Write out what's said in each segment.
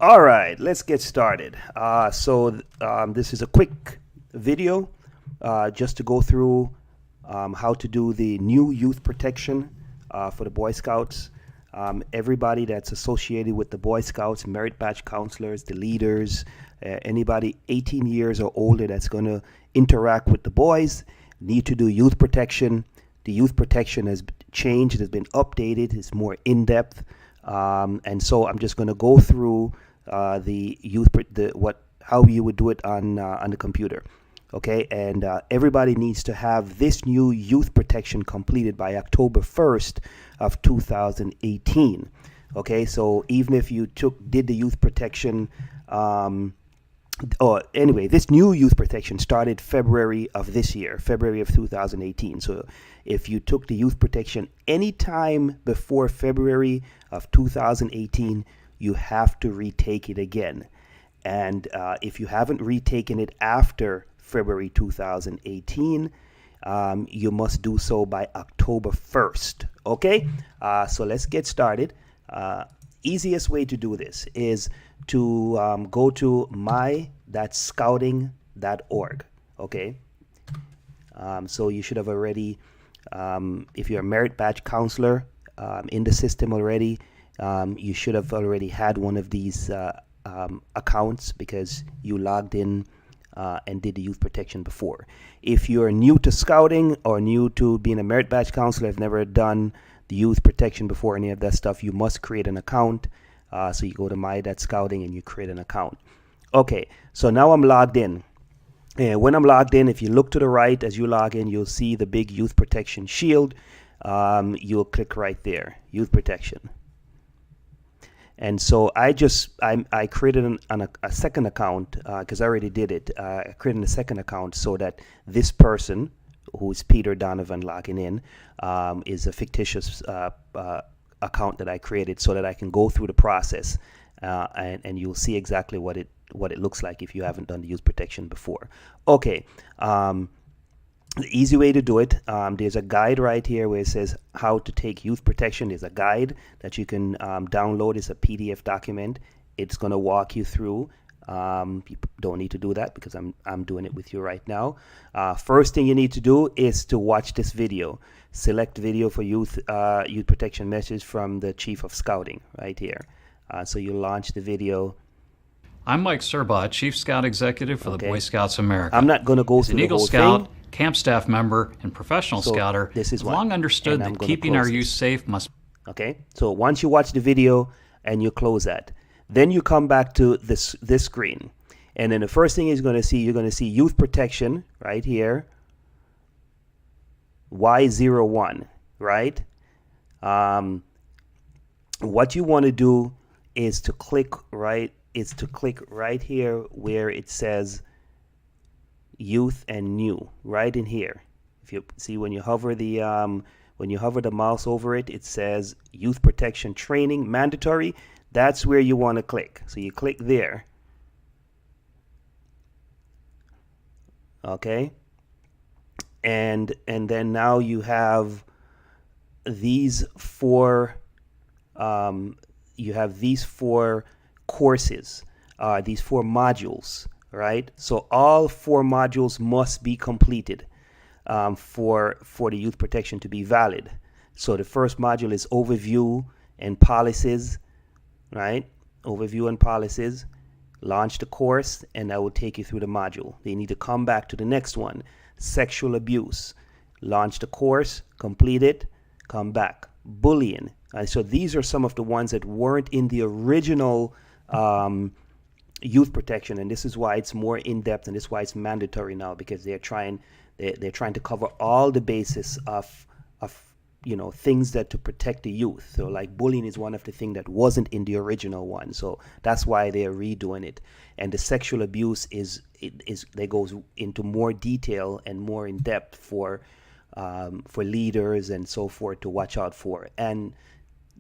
All right, let's get started. This is a quick video just to go through how to do the new youth protection for the Boy Scouts. Everybody that's associated with the Boy Scouts, merit badge counselors, the leaders, anybody 18 years or older that's going to interact with the boys need to do youth protection. The youth protection has changed, it has been updated, it's more in-depth. And so I'm just going to go through how you would do it on the computer. Okay, and everybody needs to have this new youth protection completed by October 1st of 2018. Okay, so even if you did the youth protection, anyway, this new youth protection started February of this year, February of 2018. So if you took the youth protection anytime before February of 2018, you have to retake it again. And if you haven't retaken it after February 2018, you must do so by October 1st. Okay, so let's get started. Easiest way to do this is to go to my.scouting.org. Okay, so you should have already, if you're a merit badge counselor in the system already, you should have already had one of these accounts because you logged in and did the youth protection before. If you're new to scouting or new to being a merit badge counselor, have never done the youth protection before, any of that stuff, you must create an account. So you go to my.scouting and you create an account. Okay, so now I'm logged in. And when I'm logged in, if you look to the right as you log in, you'll see the big youth protection shield. You'll click right there, youth protection. And so I created a second account because I already did it. I created a second account so that this person, who is Peter Donovan logging in, is a fictitious account that I created so that I can go through the process and you'll see exactly what it looks like if you haven't done the youth protection before. Okay. The easy way to do it, there's a guide right here where it says how to take youth protection. There's a guide that you can download. It's a PDF document. It's going to walk you through. You don't need to do that because I'm doing it with you right now. First thing you need to do is to watch this video. Select video for youth protection message from the Chief of Scouting right here. So you launch the video. I'm Mike Serbaugh, Chief Scout Executive for the Boy Scouts of America. I'm not going to go As through an the Eagle whole Scout, thing. camp staff member, and professional scouter, this is long understood that keeping our youth safe must. Okay, so once you watch the video and you close that, then you come back to this screen, and then the first thing you're going to see youth protection right here, Y01, right? What you want to do is to click right here where it says youth and new, right in here. If you see when you hover the mouse over it, it says youth protection training mandatory. That's where you want to click. So you click there. Okay. And then now you have these four courses, these four modules, right? So all four modules must be completed for the youth protection to be valid. So the first module is overview and policies, right? Overview and policies. Launch the course and that will take you through the module. Then you need to come back to the next one, sexual abuse. Launch the course, complete it, come back. Bullying. So these are some of the ones that weren't in the original youth protection, and this is why it's more in-depth, and this is why it's mandatory now, because they're trying to cover all the basis of things that to protect the youth. So like bullying is one of the things that wasn't in the original one, so that's why they're redoing it. And the sexual abuse they goes into more detail and more in depth for leaders and so forth to watch out for. And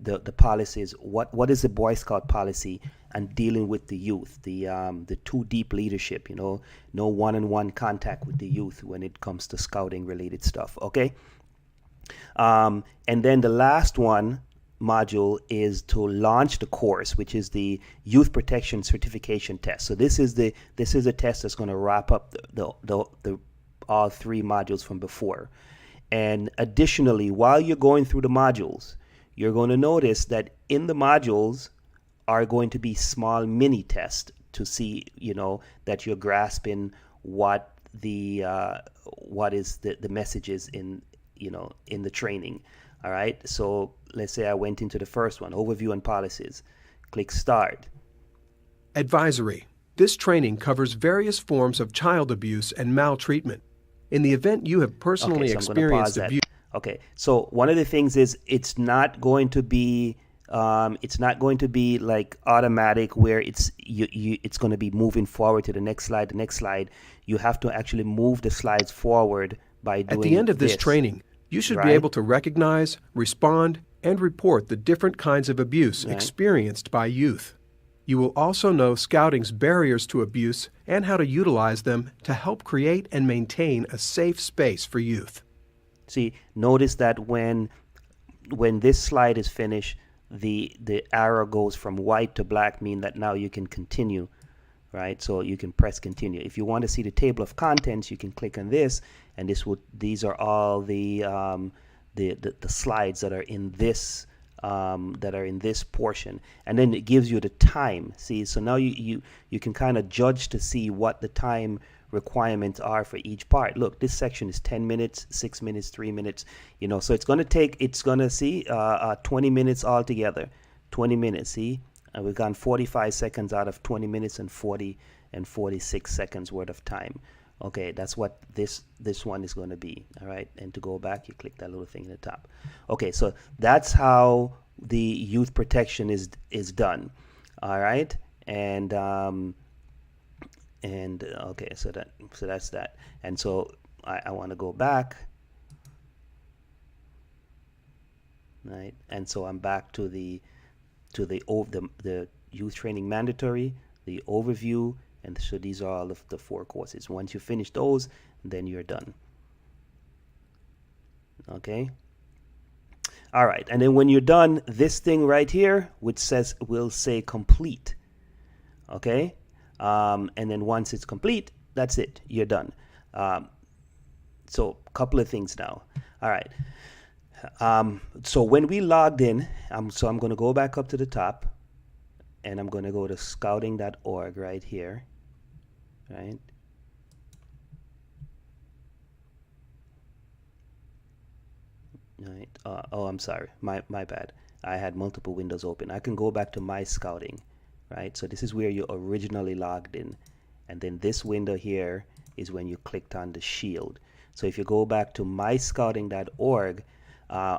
the policies, what is the Boy Scout policy and dealing with the youth, the too deep leadership, no one-on-one contact with the youth when it comes to scouting related stuff. Okay. And then the last one module is to launch the course, which is the Youth Protection Certification Test. So this is a test that's going to wrap up the all three modules from before. And additionally, while you're going through the modules, you're going to notice that in the modules are going to be small mini tests to see, that you're grasping what is the messages in the training. All right. So let's say I went into the first one, overview and policies. Click start. Advisory. This training covers various forms of child abuse and maltreatment. In the event you have personally experienced abuse. Okay, so one of the things is it's not going to be like automatic where it's going to be moving forward to the next slide. You have to actually move the slides forward by doing. At the end of this training, you should be able to recognize, respond, and report the different kinds of abuse experienced by youth. You will also know Scouting's barriers to abuse and how to utilize them to help create and maintain a safe space for youth. See, notice that when this slide is finished, the arrow goes from white to black, meaning that now you can continue, right? So you can press continue. If you want to see the table of contents, you can click on this, and these are all the slides that are in this portion, and then it gives you the time. See, so now you can kind of judge to see what the time requirements are for each part. Look, this section is 10 minutes, 6 minutes, 3 minutes, so it's going to see 20 minutes altogether. 20 minutes, see, and we've gone 45 seconds out of 20 minutes and 46 seconds worth of time. Okay, that's what this one is going to be. All right, and to go back, you click that little thing in the top. Okay, so that's how the youth protection is done. All right, and okay, so that's that. And so I want to go back, right? And so I'm back to the youth training mandatory, the overview. And so these are all of the 4 courses. Once you finish those, then you're done. Okay. All right. And then when you're done, this thing right here, which will say complete. Okay. And then once it's complete, that's it. You're done. So a couple of things now. All right. So when we logged in, I'm going to go back up to the top. And I'm going to go to scouting.org right here, right? Right. Oh, I'm sorry. My bad. I had multiple windows open. I can go back to my scouting, right? So this is where you originally logged in. And then this window here is when you clicked on the shield. So if you go back to myscouting.org,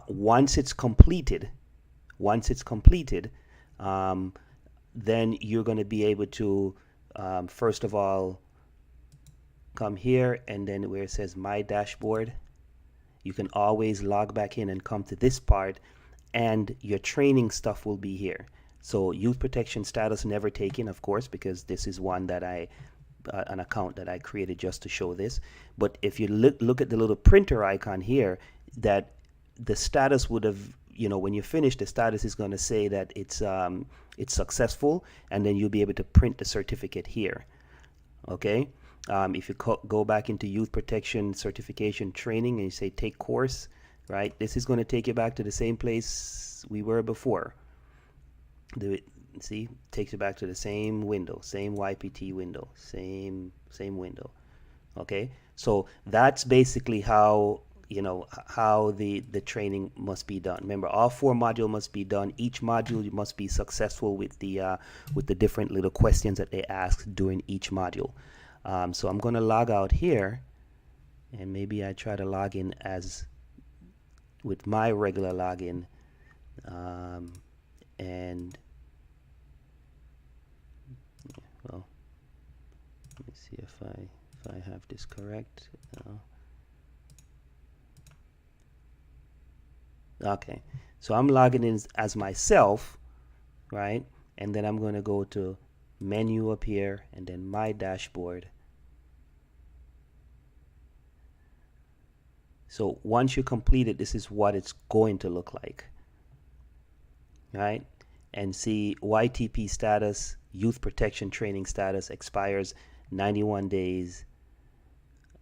once it's completed, then you're going to be able to first of all come here, and then where it says my dashboard, you can always log back in and come to this part, and your training stuff will be here. So youth protection status never taken, of course, because this is one that an account that I created just to show this. But if you look at the little printer icon here, that the status would have, when you finish, the status is going to say that it's successful, and then you'll be able to print the certificate here. Okay. If you go back into youth protection certification training and you say take course, right, this is going to take you back to the same place we were before. See, takes you back to the same window, same YPT window, same window. Okay, so that's basically how the training must be done. Remember, all 4 modules must be done. Each module must be successful with the different little questions that they ask during each module. So I'm going to log out here, and maybe I try to log in with my regular login, and well, let me see if I have this correct. Okay, so I'm logging in as myself, right? And then I'm going to go to menu up here, and then my dashboard. So once you complete it, this is what it's going to look like. right? And see YTP status, Youth Protection Training status expires 91 days,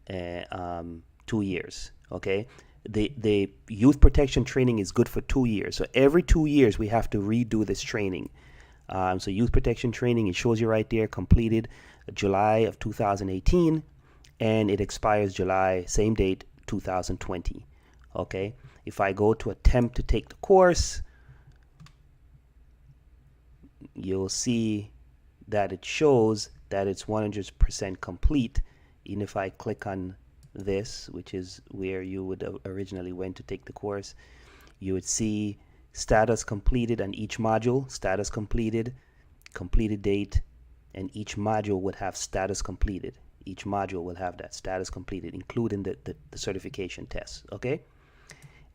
2 years. Okay, the Youth Protection Training is good for 2 years. So every 2 years we have to redo this training. So Youth Protection Training, it shows you right there, completed July of 2018, and it expires July, same date, 2020. Okay, if I go to attempt to take the course, you'll see that it shows that it's 100% complete. Even if I click on this, which is where you would originally went to take the course, you would see status completed on each module, status completed, completed date, and each module would have status completed. Each module will have that status completed, including the certification test. Okay,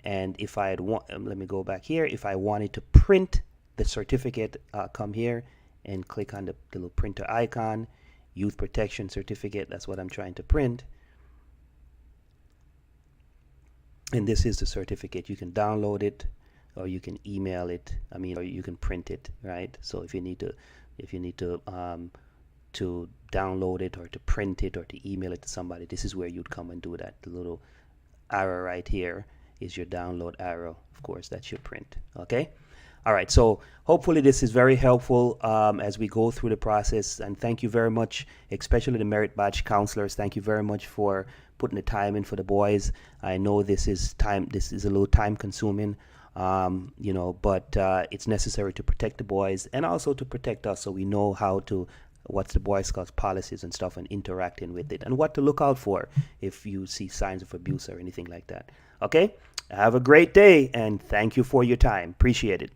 and if I had let me go back here. If I wanted to print the certificate, come here and click on the little printer icon, Youth Protection Certificate. That's what I'm trying to print. And this is the certificate. You can download it, or you can email it. Or you can print it, right? So if you need to download it or to print it or to email it to somebody, this is where you'd come and do that. The little arrow right here is your download arrow. Of course, that's your print. Okay. All right, so hopefully this is very helpful as we go through the process, and thank you very much, especially the merit badge counselors. Thank you very much for putting the time in for the boys. I know this is a little time consuming, but it's necessary to protect the boys and also to protect us, so we know what's the Boy Scouts policies and stuff, and interacting with it, and what to look out for if you see signs of abuse or anything like that. Okay, have a great day, and thank you for your time. Appreciate it.